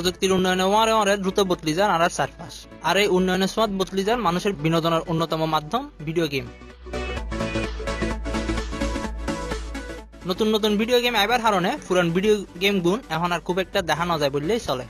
প্রযুক্তির উন্নয়নে ওয়ারে দ্রুত বদলি যান আর চারপাশ। আর এই উন্নয়নের সময় বদলি যান মানুষের বিনোদনের অন্যতম মাধ্যম ভিডিও গেম। নতুন নতুন ভিডিও গেম আইবার কারণে পুরান ভিডিও গেম গুণ এখন আর খুব একটা দেখা না যায় বললেই চলে।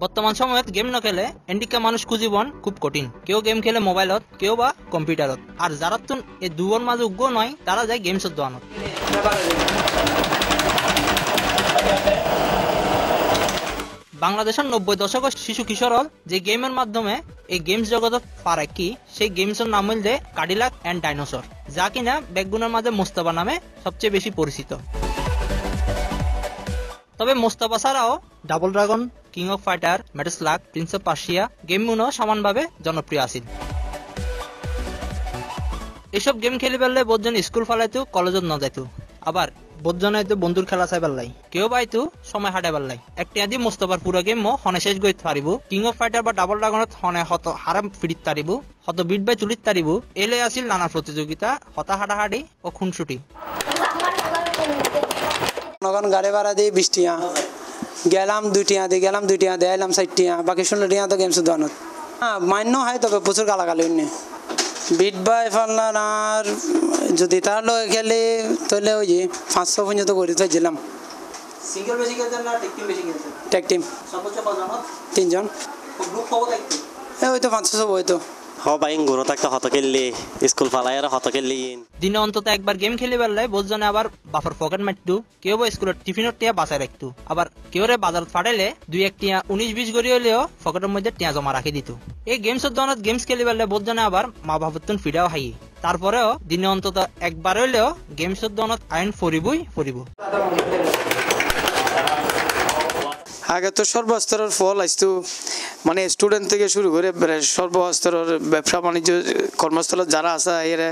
বর্তমান সময়ত গেম নখেলে এন্ডিকা মানুষ খুঁজিবন খুব কঠিন। কেউ গেম খেলে মোবাইলত, কেউ বা কম্পিউটারত। আর যারা তো এই দুয়োর মাঝে উগ্র নয় তারা যায় গেমসত দোয়ানত। বাংলাদেশের 90 দশকের শিশু কিশোর যে গেমের মাধ্যমে এই গেমস জগৎ পারে কি সেই গেমসের নাম হইল কাডিলাক এন্ড ডাইনোসর, যা কিনা ব্যাকগুনের মাঝে মোস্তফা নামে সবচেয়ে বেশি পরিচিত। তবে মোস্তফা ছাড়াও double dragon, king of fighter, metal slug, Prince of Persia গেমগুলো সমানভাবে জনপ্রিয় আছিল। এসব গেম খেলি পেলে বোধজন স্কুল ফালাইতো, কলেজত না যাইতো। আবার বোধজন হয়তো বন্ধুর খেলা চাই পেলাই, কেউ বাইতো সময় হাঁটাই পেলাই। একটা আদি মোস্তফার পুরো গেম হনে শেষ গই পারিব। কিং অফ ফাইটার বা ডাবল ড্রাগনত হনে হত হারাম ফিরিত পারিব, হত বিট বাই তুলিত পারিব। এলে আছিল নানা প্রতিযোগিতা, হতা হাঁটাহাঁটি ও খুনসুটি। গাড়ি ভাড়া দিয়ে 20 টিয়া গেলাম, 2 টিয়া দিয়ে গেলাম, 2 টিয়া দিয়ে এলাম 4 টিয়া, বাকি 16 টিয়া তো গেমস দানত। হ্যাঁ মান্য হয়, তবে প্রচুর গালাগালি অন্য বিট বাই ফাল্লার। আর যদি তার লগে খেলে তাহলে ওই যে 500 পর্যন্ত করে চাইছিলাম। সিঙ্গেল বেশি খেলছেন না টেক টিম বেশি খেলছেন? Take team. সর্বোচ্চ কজন? 3 জন। গ্রুপ হবো দেখতে ওই তো 500 বই তো বাইং ঘুরো থাকতে হত খেললি, স্কুল ফালাই আর হত খেললি। দিনে অন্তত একবার গেম খেলি বেললে বোঝজনে আবার বাপের পকেট মারতু, কেউ বা স্কুলের টিফিনের টিয়া বাঁচায় রাখতু। আবার কেউ রে বাজার ফাটাইলে 2-1 টিয়া 19-20 গড়ি হলেও পকেটের মধ্যে টিয়া জমা রাখি দিত। এই গেমসের দোকানত গেমস খেলি বেললে বোঝজনে আবার মা বাপের ফিডাও হাই। তারপরেও দিনে অন্তত একবার হইলেও গেমসের দোকানত আইন ফরিব। আগে তো সর্বস্তরের ফল আসতো, মানে স্টুডেন্ট থেকে শুরু করে সর্বস্তরের ব্যবসা বাণিজ্য কর্মস্থলত যারা আছে এরা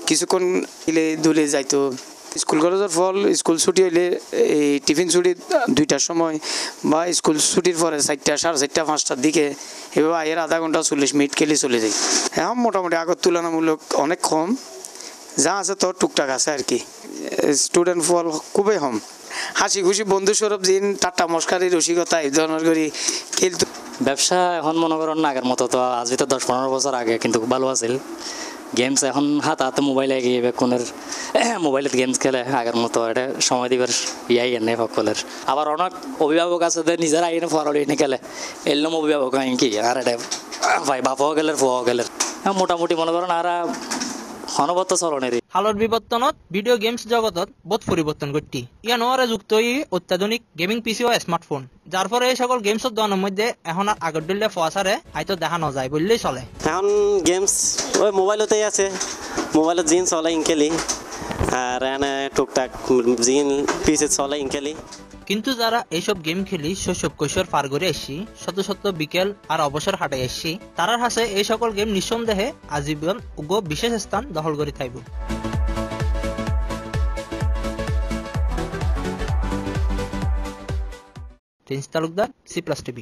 কিছুক্ষণ দূরে যাইতো। স্কুল কলেজের ফল স্কুল ছুটি হইলে এই টিফিন ছুটি 2টার সময় বা স্কুল ছুটির পরে 4টা, 4:30, 5টার দিকে এভাবে এর আধা ঘন্টা 40 মিনিট খেলে চলে যায়। এখন মোটামুটি আগের তুলনামূলক অনেক কম, যা আছে তো টুকটাক আছে আর কি। স্টুডেন্ট ফল খুবই কম। হাসি খুশি বন্ধু স্বরূপ দিন টাট্টা মস্কারি রসিকতা এই ধরনের করে খেলতো। ব্যবসা এখন মনে করেন না আগের মতো তো, আজ ভিতর 10-15 বছর আগে কিন্তু খুব ভালো আছিল। গেমস এখন হাতে মোবাইলে গিয়ে বেকুনের মোবাইলত গেমস খেলে, আগের মতো এটা সময় দিবার ইয়াই এনে সকলের। আবার অনেক অভিভাবক আছে নিজের আইনে ফরালি এনে খেলে, এলম অভিভাবক কি আর এটা ভাই বাপাও গেলের ফুয়াও গেলের। মোটামুটি মনে করেন আর হনবত চলনের হালর বিবর্তনত ভিডিও গেমস জগতত বহুত পরিবর্তন ঘটতি। ইয়া নোয়ারে যুক্ত অত্যাধুনিক গেমিং পিসি ও স্মার্টফোন, যার ফলে এই সকল গেমসের দোকানের মধ্যে এখন আর আগের দিলে ফোয়াশারে হয়তো দেখা না যায় বললেই চলে। এখন গেমস ওই মোবাইলতেই আছে, মোবাইলত জিন চলে ইনকেলি, আর এনে টুকটাক জিন পিসে চলে ইনকেলি। কিন্তু যারা এইসব গেম খেলি শৈশব কৈশোর পার করে আসছি, শত বিকেল আর অবসর হাঁটাই আসছি, তারার হাসে এই সকল গেম নিঃসন্দেহে আজীবন বিশেষ স্থান দখল করে থাকব। Prince Talukdar, C+ TV।